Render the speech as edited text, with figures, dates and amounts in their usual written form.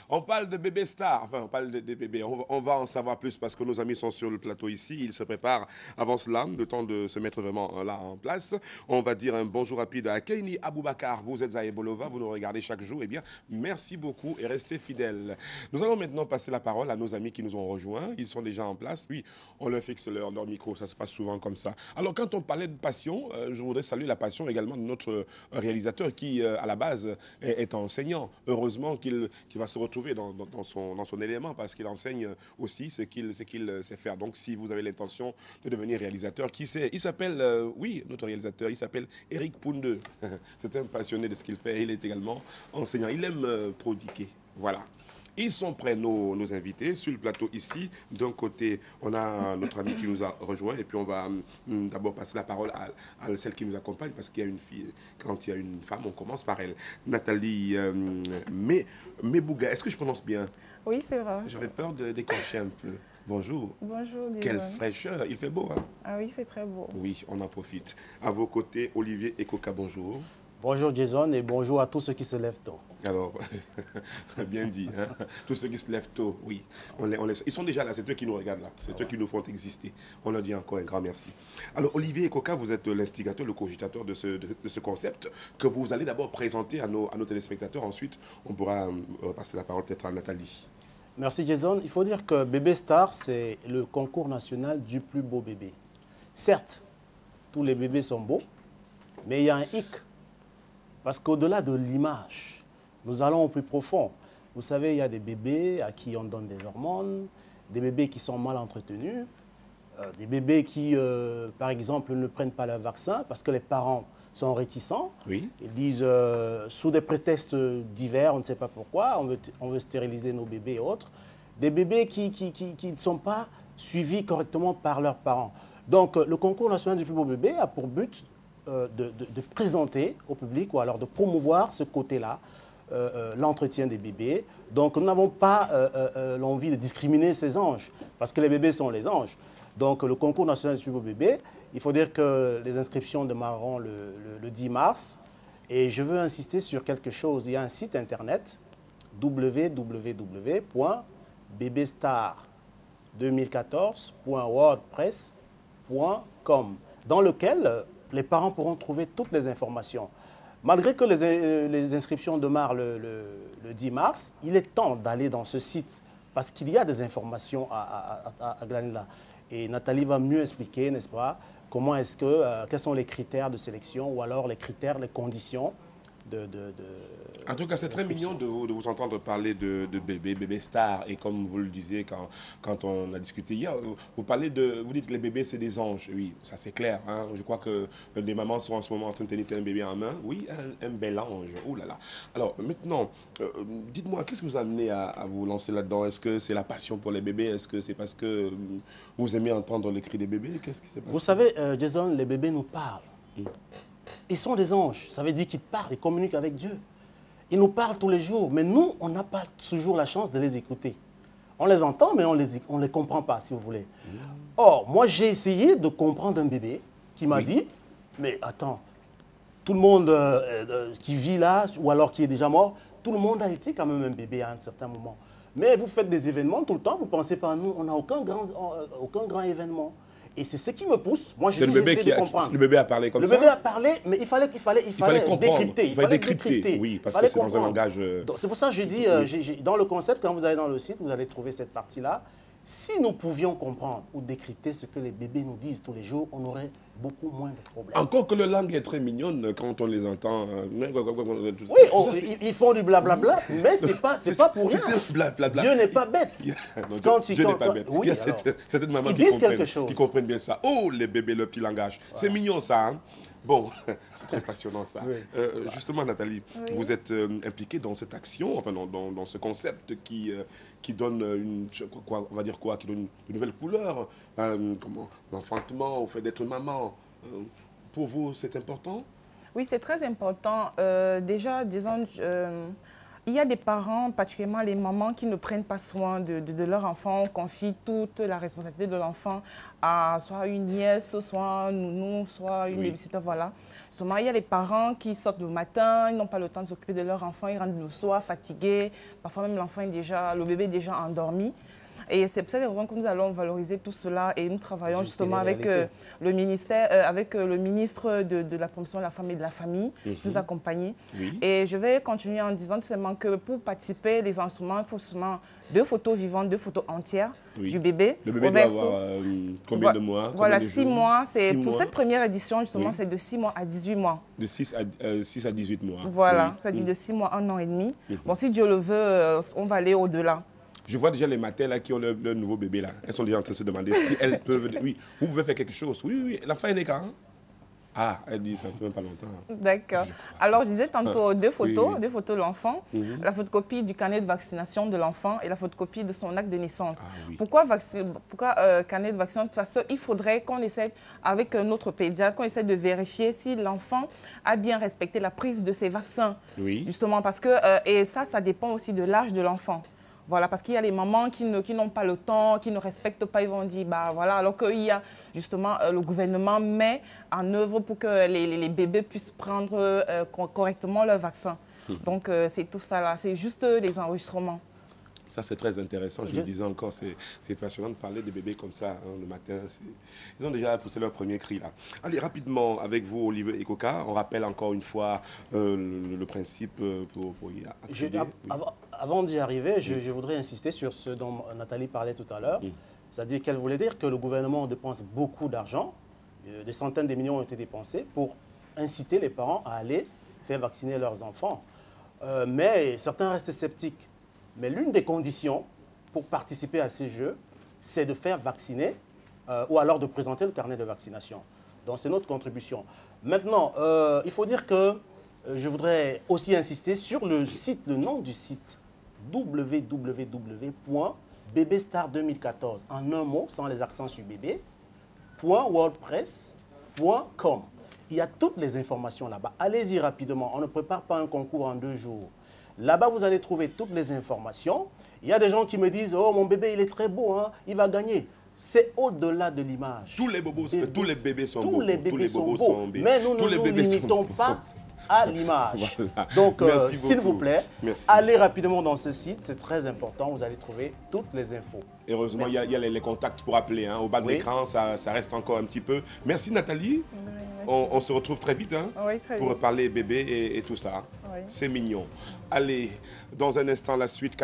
On parle de bébé star, enfin on parle des bébés. On va en savoir plus parce que nos amis sont sur le plateau ici. Ils se préparent avant cela, le temps de se mettre vraiment là en place. On va dire un bonjour rapide à Keini Aboubakar. Vous êtes à Ebolova, vous nous regardez chaque jour. Eh bien, merci beaucoup et restez fidèles. Nous allons maintenant passer la parole à nos amis qui nous ont rejoints. Ils sont déjà en place. Oui, on leur fixe leur micro, ça se passe souvent comme ça. Alors quand on parlait de passion, je voudrais saluer la passion également de notre réalisateur qui, à la base, est enseignant. Heureusement qu'il va se retrouver dans son élément parce qu'il enseigne aussi ce qu'il sait faire. Donc si vous avez l'intention de devenir réalisateur, qui sait? Il s'appelle, oui, notre réalisateur, il s'appelle Eric Poundeux. C'est un passionné de ce qu'il fait. Il est également enseignant. Il aime prodiguer. Voilà. Ils sont prêts, nos invités, sur le plateau ici. D'un côté, on a notre ami qui nous a rejoint. Et puis, on va d'abord passer la parole à celle qui nous accompagne. Parce qu'il y a une fille, quand il y a une femme, on commence par elle. Nathalie Mebouga, est-ce que je prononce bien? Oui, c'est vrai. J'avais peur d'écorcher un peu. Bonjour. Bonjour, Jason. Quelle fraîcheur. Il fait beau, hein? Ah oui, il fait très beau. Oui, on en profite. À vos côtés, Olivier Ekoka, bonjour. Bonjour Jason et bonjour à tous ceux qui se lèvent tôt. Alors, bien dit, hein? Tous ceux qui se lèvent tôt, oui. Ils sont déjà là, c'est eux qui nous regardent là, c'est eux qui nous font exister. On leur dit encore un grand merci. Alors, Olivier Ekoka, vous êtes l'instigateur, le cogitateur de ce concept que vous allez d'abord présenter à nos téléspectateurs. Ensuite, on pourra passer la parole peut-être à Nathalie. Merci Jason. Il faut dire que Bébé Star, c'est le concours national du plus beau bébé. Certes, tous les bébés sont beaux, mais il y a un hic. Parce qu'au-delà de l'image, nous allons au plus profond. Vous savez, il y a des bébés à qui on donne des hormones, des bébés qui sont mal entretenus, des bébés qui, par exemple, ne prennent pas le vaccin parce que les parents sont réticents. Oui. Ils disent, sous des prétextes divers, on ne sait pas pourquoi, on veut stériliser nos bébés et autres. Des bébés qui ne sont pas suivis correctement par leurs parents. Donc, le concours national du plus beau bébé a pour but de présenter au public ou alors de promouvoir ce côté-là, l'entretien des bébés. Donc nous n'avons pas l'envie de discriminer ces anges, parce que les bébés sont les anges. Donc le concours national du plus beau bébé, il faut dire que les inscriptions démarreront le 10 mars. Et je veux insister sur quelque chose. Il y a un site internet www.bbstar2014.wordpress.com dans lequel les parents pourront trouver toutes les informations. Malgré que les inscriptions démarrent le 10 mars, il est temps d'aller dans ce site parce qu'il y a des informations à glaner là. Et Nathalie va mieux expliquer, n'est-ce pas, comment est-ce que, quels sont les critères de sélection ou alors les critères, les conditions En tout cas, c'est très mignon de vous entendre parler de bébé star. Et comme vous le disiez quand on a discuté hier, vous dites que les bébés, c'est des anges. Oui, ça c'est clair. Hein. Je crois que des mamans sont en ce moment en train de tenir un bébé en main. Oui, un bel ange. Oh là là. Alors maintenant, dites-moi, qu'est-ce qui vous a amené à vous lancer là-dedans? Est-ce que c'est la passion pour les bébés? Est-ce que c'est parce que vous aimez entendre le cri des bébés? Qu'est-ce qui s'est passé? Vous savez, Jason, les bébés nous parlent. Ils sont des anges. Ça veut dire qu'ils parlent, ils communiquent avec Dieu. Ils nous parlent tous les jours, mais nous, on n'a pas toujours la chance de les écouter. On les entend, mais on ne les comprend pas, si vous voulez. Or, moi, j'ai essayé de comprendre un bébé qui m'a dit, mais attends, tout le monde qui vit là, ou alors qui est déjà mort, tout le monde a été quand même un bébé à un certain moment. Mais vous faites des événements tout le temps, vous ne pensez pas à nous, on n'a aucun grand événement. Et c'est ce qui me pousse. Moi, j'ai essayé de comprendre. Le bébé a parlé comme ça. Le bébé a parlé, mais il fallait décrypter. Il fallait décrypter. Oui, parce que c'est dans un langage... C'est pour ça que j'ai dit, dans le concept, quand vous allez dans le site, vous allez trouver cette partie-là. Si nous pouvions comprendre ou décrypter ce que les bébés nous disent tous les jours, on aurait beaucoup moins de problèmes. Encore que le langue est très mignonne quand on les entend. Oui, ils font du blablabla, mais c'est pas pour rien. Dieu n'est pas bête. Dieu n'est pas bête. Il y a certaines mamans qui comprennent bien ça. Oh, les bébés, le petit langage. Voilà. C'est mignon ça. Hein? Bon, c'est très passionnant ça. Oui. Justement, Nathalie, vous êtes impliquée dans cette action, enfin dans ce concept qui donne on va dire quoi, qui donne une nouvelle couleur, l'enfantement, au fait d'être maman. Pour vous, c'est important? Oui, c'est très important. Déjà, disons, Il y a des parents, particulièrement les mamans, qui ne prennent pas soin de leur enfant, confient toute la responsabilité de l'enfant à soit une nièce, soit un nounou, soit une babysitter, voilà. Souvent, il y a les parents qui sortent le matin, ils n'ont pas le temps de s'occuper de leur enfant, ils rentrent le soir fatigués, parfois même l'enfant est déjà, le bébé est déjà endormi. Et c'est pour cette raison que nous allons valoriser tout cela et nous travaillons justement avec le ministère, avec le ministre de la promotion de la femme et de la famille, nous accompagner. Oui. Et je vais continuer en disant tout simplement que pour participer, les instruments, il faut seulement 2 photos vivantes, 2 photos entières du bébé. Le bébé doit avoir combien de mois? Voilà, combien de 6 jours? mois. Pour mois. cette première édition, justement, c'est de 6 mois à 18 mois. De 6 à 18 mois. Voilà, ça dit de 6 mois à 1 an et demi. Bon, si Dieu le veut, on va aller au-delà. Je vois déjà les matins là, qui ont leur nouveau bébé là. Elles sont déjà en train de se demander si elles peuvent... Oui, vous pouvez faire quelque chose. Oui, oui, l'enfant est né quand? Ah, elle dit ça fait même pas longtemps. D'accord. Alors, je disais tantôt 2 photos, oui. 2 photos de l'enfant, la photocopie du carnet de vaccination de l'enfant et la photocopie de son acte de naissance. Ah, oui. Pourquoi carnet de vaccination? Parce qu'il faudrait qu'on essaie, avec notre pédiatre, qu'on essaie de vérifier si l'enfant a bien respecté la prise de ses vaccins. Oui. Justement, parce que, et ça dépend aussi de l'âge de l'enfant. Voilà, parce qu'il y a les mamans qui n'ont pas le temps, qui ne respectent pas, ils vont dire, bah voilà, alors qu'il y a justement le gouvernement met en œuvre pour que les bébés puissent prendre correctement leur vaccin. Donc c'est tout ça là, c'est juste les enregistrements. Ça, c'est très intéressant. Je le disais encore, c'est passionnant de parler des bébés comme ça hein, le matin. Ils ont déjà poussé leur premier cri là. Allez, rapidement, avec vous, Olivier Ekoka, on rappelle encore une fois le principe pour y accéder. Avant d'y arriver, je voudrais insister sur ce dont Nathalie parlait tout à l'heure. C'est-à-dire qu'elle voulait dire que le gouvernement dépense beaucoup d'argent, des centaines de millions ont été dépensés pour inciter les parents à aller faire vacciner leurs enfants. Mais certains restent sceptiques. Mais l'une des conditions pour participer à ces jeux, c'est de faire vacciner ou alors de présenter le carnet de vaccination. Donc c'est notre contribution. Maintenant, il faut dire que je voudrais aussi insister sur le site, le nom du site www.bbstar2014, en un mot, sans les accents sur bébé, .wordpress.com. Il y a toutes les informations là-bas. Allez-y rapidement, on ne prépare pas un concours en 2 jours. Là-bas, vous allez trouver toutes les informations. Il y a des gens qui me disent « Oh, mon bébé, il est très beau, hein, il va gagner ». C'est au-delà de l'image. Tous les bébés sont beaux. Tous les bébés sont beaux. Mais nous ne nous limitons pas à l'image. Voilà. Donc, s'il vous plaît, allez rapidement dans ce site. C'est très important. Vous allez trouver toutes les infos. Heureusement, il y a les contacts pour appeler. Hein. Au bas de l'écran, ça reste encore un petit peu. Merci Nathalie. On se retrouve très vite hein, pour parler bébé et tout ça. Oui. C'est mignon. Allez, dans un instant, la suite.